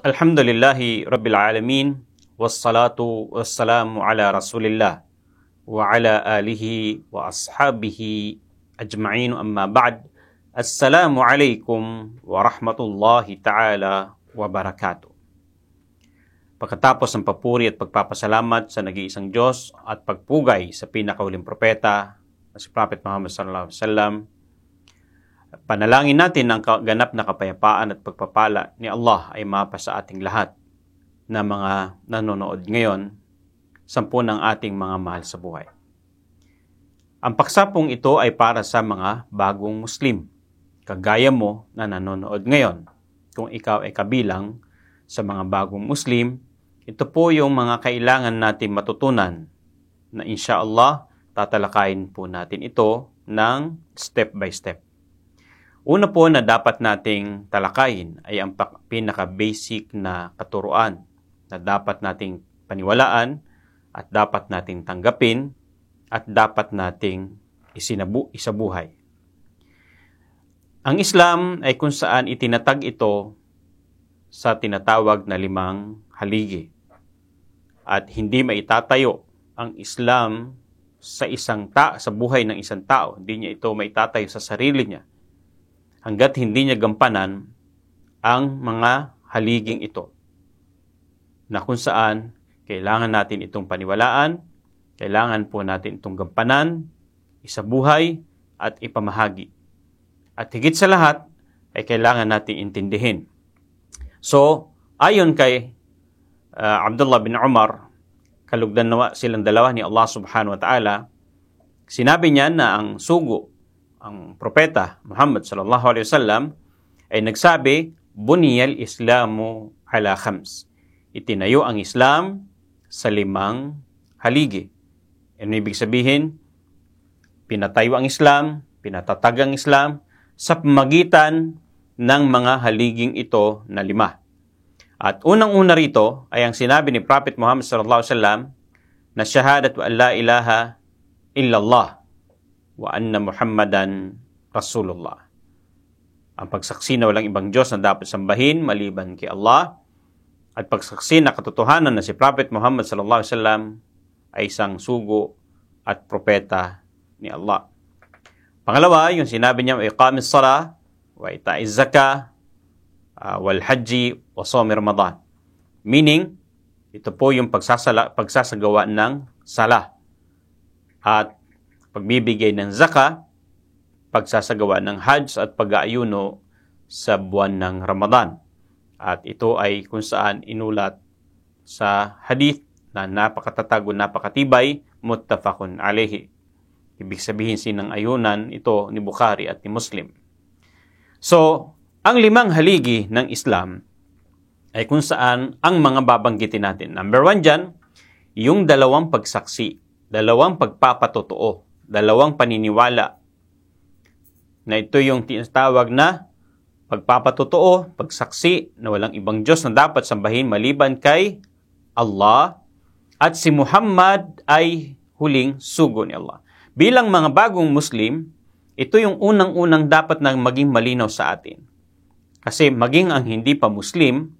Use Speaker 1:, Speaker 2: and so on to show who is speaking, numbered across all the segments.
Speaker 1: Alhamdulillahi Rabbil Alamin, wassalatu wassalamu ala Rasulillah wa ala alihi wa ashabihi ajma'in, amma ba'd. Assalamu alaikum wa rahmatullahi ta'ala wa barakatuh. Pagkatapos ng papuri at pagpapasalamat sa nag-iisang Diyos at pagpugay sa pinakahuling propeta na si Prophet Muhammad sallallahu alaihi wasallam, panalangin natin ang ganap na kapayapaan at pagpapala ni Allah ay mapa sa ating lahat na mga nanonood ngayon, sampu ng ating mga mahal sa buhay. Ang paksapong ito ay para sa mga bagong Muslim, kagaya mo na nanonood ngayon. Kung ikaw ay kabilang sa mga bagong Muslim, ito po yung mga kailangan natin matutunan na insyaAllah tatalakayin po natin ito ng step by step. Una po na dapat nating talakayin ay ang pinaka-basic na katuruan na dapat nating paniwalaan at dapat nating tanggapin at dapat nating isabuhay. Ang Islam ay kung saan itinatag ito sa tinatawag na 5 haligi. At hindi maitatayo ang Islam sa buhay ng isang tao. Hindi niya ito maitatayo sa sarili niya hanggat hindi niya gampanan ang mga haliging ito, na kung saan kailangan natin itong paniwalaan, kailangan po natin itong gampanan, isabuhay at ipamahagi. At higit sa lahat ay kailangan natin intindihin. So, ayon kay Abdullah bin Umar, kalugdan nawa silang dalawa ni Allah subhanahu wa ta'ala, sinabi niya na ang sugo, ang propeta Muhammad sallallahu alaihi wasallam ay nagsabi, buniyal Islamu ala khams. Itinayo ang Islam sa 5 haligi. Ano ibig sabihin? Pinatayo ang Islam, pinatatag ang Islam sa pamagitan ng mga haliging ito na 5. At unang-una rito ay ang sinabi ni Prophet Muhammad sallallahu alaihi wasallam na syahadat wa la ilaha illallah wa anna Muhammadan Rasulullah. Ang pagsaksi na walang ibang Diyos na dapat sambahin maliban kay Allah, at pagsaksi na katotohanan na si Prophet Muhammad sallallahu alaihi wasallam ay isang sugo at propeta ni Allah. Pangalawa, yung sinabi niya, iqamis salah wa ita'iz zakah wal haji wa sawmi Ramadan. Meaning, ito po yung pagsasagawa ng salah at pagbibigay ng zakah, pagsasagawa ng hajj at pag-aayuno sa buwan ng Ramadan. At ito ay kung saan inulat sa hadith na napakatatag o napakatibay, muttafaqun alayhi. Ibig sabihin sinang-ayunan ito ni Bukhari at ni Muslim. So, ang 5 haligi ng Islam ay kung saan ang mga babanggitin natin. Number 1 dyan, yung 2 pagsaksi, 2 pagpapatotoo, 2 paniniwala, na ito yung tinatawag na pagpapatotoo, pagsaksi na walang ibang Diyos na dapat sambahin maliban kay Allah at si Muhammad ay huling sugo ni Allah. Bilang mga bagong Muslim, ito yung unang-unang dapat na maging malinaw sa atin. Kasi maging ang hindi pa Muslim,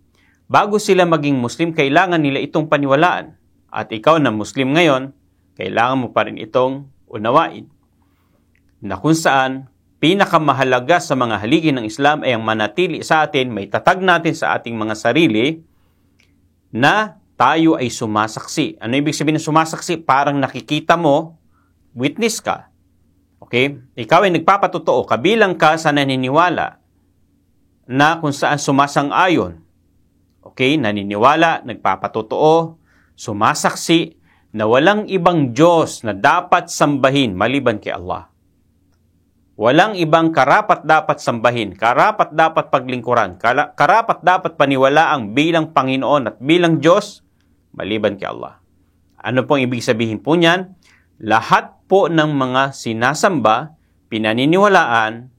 Speaker 1: bago sila maging Muslim, kailangan nila itong paniwalaan. At ikaw na Muslim ngayon, kailangan mo pa rin itong unawain. Na kung saan, pinakamahalaga sa mga haligi ng Islam ay ang manatili sa atin, may tatag natin sa ating mga sarili, na tayo ay sumasaksi. Ano ibig sabihin ng sumasaksi? Parang nakikita mo, witness ka. Okay? Ikaw ay nagpapatotoo, kabilang ka sa naniniwala na kung saan sumasang-ayon. Okay? Naniniwala, nagpapatotoo, sumasaksi na walang ibang Diyos na dapat sambahin maliban kay Allah. Walang ibang karapat dapat sambahin, karapat dapat paglingkuran, karapat dapat paniwalaang bilang Panginoon at bilang Diyos maliban kay Allah. Ano pong ibig sabihin po niyan? Lahat po ng mga sinasamba, pinaniniwalaan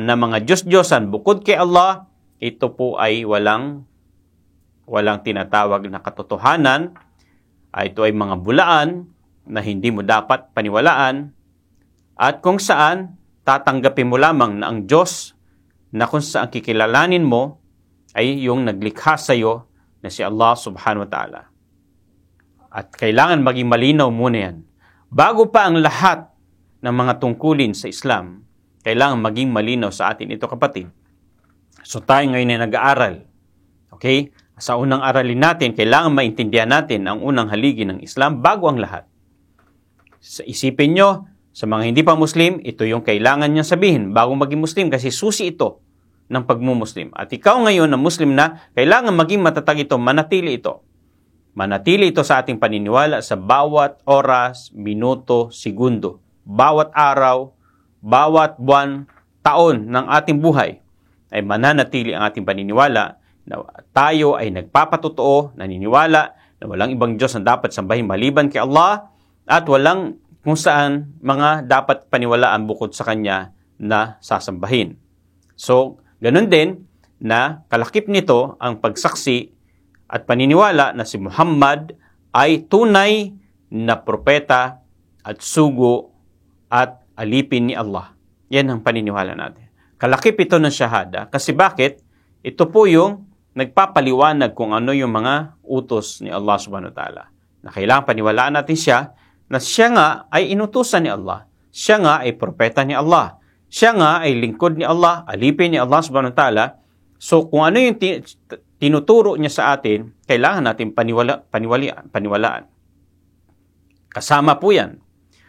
Speaker 1: na mga Diyos-Diyosan bukod kay Allah, ito po ay walang tinatawag na katotohanan. Ito ay mga bulaan na hindi mo dapat paniwalaan at kung saan tatanggapin mo lamang na ang Diyos na kung saan kikilalanin mo ay yung naglikha sa iyo na si Allah subhanahu wa ta'ala. At kailangan maging malinaw muna yan. Bago pa ang lahat ng mga tungkulin sa Islam, kailangan maging malinaw sa atin ito, kapatid. So tayo ngayon ay nag-aaral. Okay? Sa unang aralin natin, kailangan maintindihan natin ang unang haligi ng Islam bago ang lahat. Isipin nyo, sa mga hindi pa Muslim, ito yung kailangan niyang sabihin bago maging Muslim kasi susi ito ng pagmumuslim. At ikaw ngayon na Muslim na, kailangan maging matatag ito, manatili ito. Manatili ito sa ating paniniwala sa bawat oras, minuto, segundo, bawat araw, bawat buwan, taon ng ating buhay ay mananatili ang ating paniniwala na tayo ay nagpapatotoo, naniniwala na walang ibang Diyos na dapat sambahin maliban kay Allah at walang kung saan mga dapat paniwalaan bukod sa Kanya na sasambahin. So, ganun din na kalakip nito ang pagsaksi at paniniwala na si Muhammad ay tunay na propeta at sugo at alipin ni Allah. Yan ang paniniwala natin. Kalakip ito ng syahada kasi bakit? Ito po yung nagpapaliwanag kung ano yung mga utos ni Allah subhanahu wa ta'ala. Na kailangan paniwalaan natin siya na siya nga ay inutusan ni Allah. Siya nga ay propeta ni Allah. Siya nga ay lingkod ni Allah, alipin ni Allah subhanahu wa ta'ala. So kung ano yung tinuturo niya sa atin, kailangan natin paniwalaan. Kasama po yan.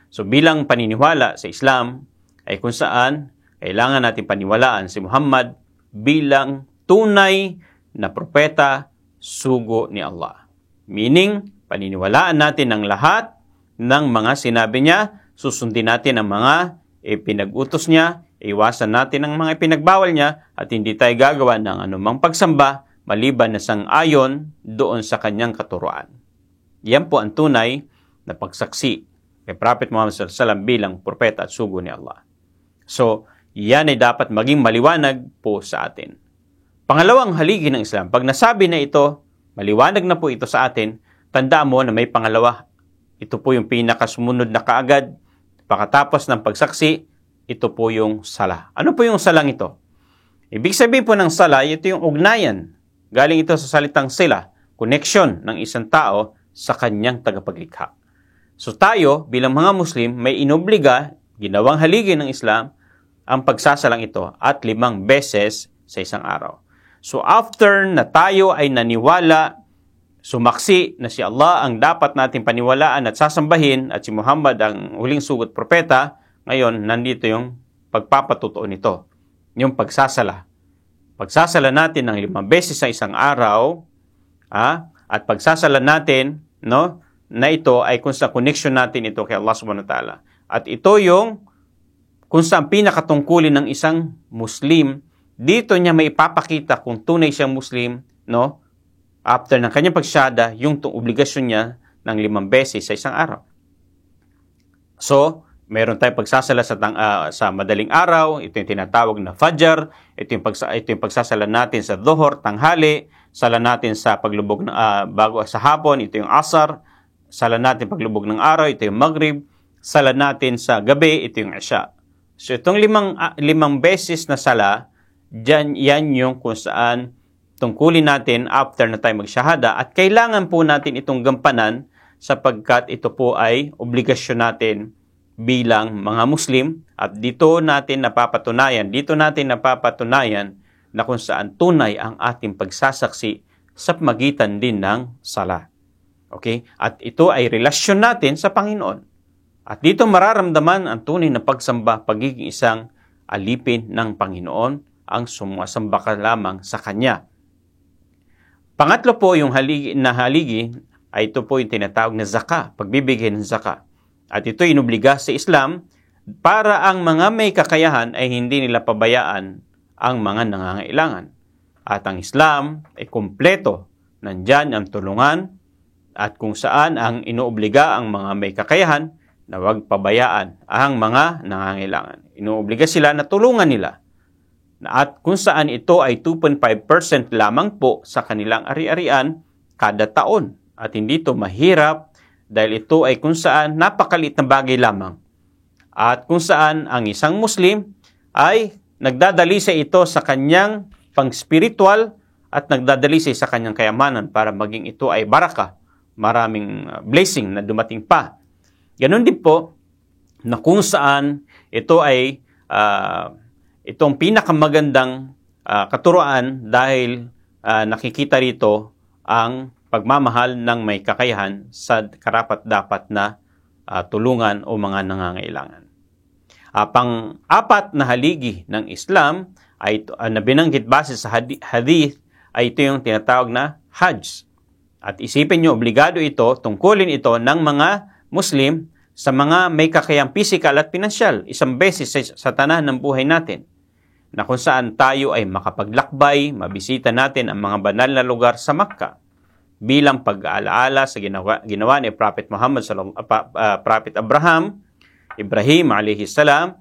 Speaker 1: So bilang paniniwala sa Islam ay kung saan kailangan natin paniwalaan si Muhammad bilang tunay na propeta, sugo ni Allah. Meaning, paniniwalaan natin ang lahat ng mga sinabi niya, susundin natin ang mga ipinag-utos niya, iwasan natin ang mga ipinagbawal niya, at hindi tayo gagawa ng anumang pagsamba maliban na sang-ayon doon sa kanyang katuruan. Yan po ang tunay na pagsaksi kay Prophet Muhammad SAW bilang propeta at sugo ni Allah. So, yan ay dapat maging maliwanag po sa atin. Pangalawang haligi ng Islam, pag nasabi na ito, maliwanag na po ito sa atin, tandaan mo na may pangalawa. Ito po yung pinakasumunod na kaagad. Pagkatapos ng pagsaksi, ito po yung sala. Ano po yung salang ito? Ibig sabihin po ng sala, ito yung ugnayan. Galing ito sa salitang sila, connection ng isang tao sa kanyang tagapaglikha. So tayo, bilang mga Muslim, may inobliga, ginawang haligi ng Islam, ang pagsasalang ito at 5 beses sa isang araw. So after na tayo ay naniwala, sumaksi na si Allah ang dapat natin paniwalaan at sasambahin at si Muhammad ang huling sugot propeta, ngayon nandito yung pagpapatutuo nito, yung pagsasala. Pagsasala natin ng 5 beses sa isang araw, at pagsasala natin, no, na ito ay kung sa connection natin ito kay Allah subhanahu wa ta'ala. At ito yung kung saan pinakatungkulin ng isang Muslim, dito niya may ipapakita kung tunay siyang Muslim, no? After ng kanyang pagsyahada, yung obligasyon niya ng 5 beses sa isang araw. So, meron tayong pagsasala sa madaling araw, ito yung tinatawag na Fajr, ito yung pagsasala natin sa Dhuhr, tanghali, sala natin sa paglubog ng bago sa hapon, ito yung Asar, sala natin paglubog ng araw, ito yung Maghrib, sala natin sa gabi, ito yung Isha. So, itong 5 beses na sala, yan yung kung saan tungkulin natin after na tayo magsyahada at kailangan po natin itong gampanan sapagkat ito po ay obligasyon natin bilang mga Muslim at dito natin napapatunayan na kung saan tunay ang ating pagsasaksi sa magitan din ng sala. Okay? At ito ay relasyon natin sa Panginoon. At dito mararamdaman ang tunay na pagsamba, pagiging isang alipin ng Panginoon, ang sumasamba ka lamang sa Kanya. Pangatlo po yung haligi ay ito po yung tinatawag na zaka, pagbibigay ng zaka. At ito inubliga sa Islam para ang mga may kakayahan ay hindi nila pabayaan ang mga nangangailangan. At ang Islam ay kumpleto. Nandyan ang tulungan at kung saan ang inuobliga ang mga may kakayahan na huwag pabayaan ang mga nangangailangan. Inuobliga sila na tulungan nila. At kung saan ito ay 2.5% lamang po sa kanilang ari-arian kada taon. At hindi ito mahirap dahil ito ay kung saan napakaliit na bagay lamang. at kung saan ang isang Muslim ay nagdadalisay ito sa kanyang pang-spiritual at nagdadalisay sa kanyang kayamanan para maging ito ay baraka, maraming blessing na dumating pa. Ganon din po na kung saan ito ay itong pinakamagandang katuruan dahil nakikita rito ang pagmamahal ng may kakayahan sa karapat-dapat na tulungan o mga nangangailangan. Pang-apat na haligi ng Islam ay na binanggit base sa hadith ay ito yung tinatawag na Hajj. At isipin nyo, obligado ito, tungkulin ito ng mga Muslim sa mga may kakayang pisikal at pinansyal, isang beses sa tanahan ng buhay natin, na kung saan tayo ay makapaglakbay, mabisita natin ang mga banal na lugar sa Makkah bilang pag-aalaala sa ginawa ni Prophet Muhammad Prophet Ibrahim alayhi salam,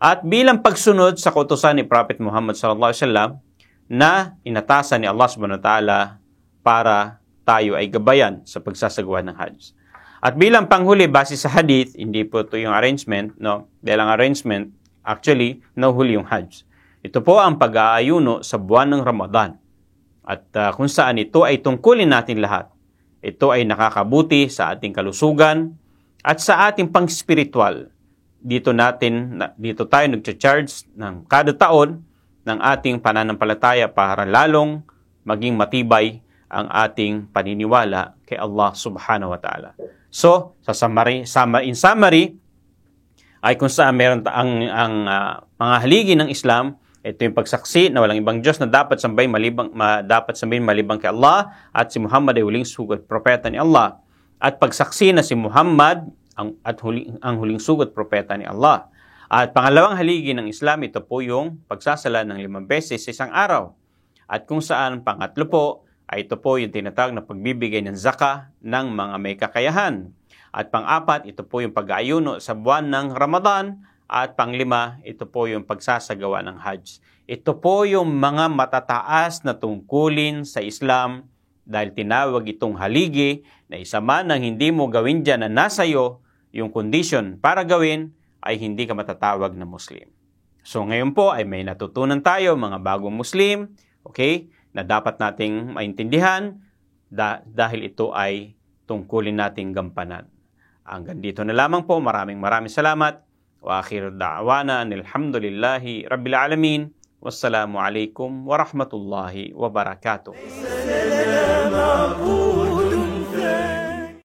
Speaker 1: at bilang pagsunod sa kautusan ni Prophet Muhammad sallallahu alaihi wasallam na inatasan ni Allah subhanahu wa ta'ala para tayo ay gabayan sa pagsasagawa ng Hajj. At bilang panghuli, base sa hadith, hindi po ito yung arrangement, no? Dahil ang arrangement, actually, nahuli yung Hajj. Ito po ang pag-aayuno sa buwan ng Ramadan. At kung saan ito ay tungkulin natin lahat. Ito ay nakakabuti sa ating kalusugan at sa ating pang-spiritual. Dito tayo nag-charge ng kada taon ng ating pananampalataya para lalong maging matibay ang ating paniniwala kay Allah subhanahu wa ta'ala. So, in summary, ay kung saan meron ang mga haligi ng Islam, ito yung pagsaksi na walang ibang Diyos na dapat sambahin malibang kay Allah at si Muhammad ay huling sugat propeta ni Allah. At pagsaksi na si Muhammad ang huling sugat propeta ni Allah. At pangalawang haligi ng Islam, ito po yung pagsasala ng 5 beses sa isang araw. At kung saan pangatlo po, ay ito po yung tinatawag na pagbibigay ng zakah ng mga may kakayahan. At pang-apat, ito po yung pag-aayuno sa buwan ng Ramadan. At pang-5, ito po yung pagsasagawa ng Hajj. Ito po yung mga matataas na tungkulin sa Islam dahil tinawag itong haligi na isa man ang hindi mo gawin dyan na nasa iyo, yung condition para gawin ay hindi ka matatawag na Muslim. So ngayon po ay may natutunan tayo mga bagong Muslim, okay, na dapat nating maintindihan dahil ito ay tungkulin nating gampanan. Hanggang dito na lamang po. Maraming salamat. Wa akhir da'wana alhamdulillahi rabbil alamin. Wassalamu alaikum warahmatullahi wabarakatuh.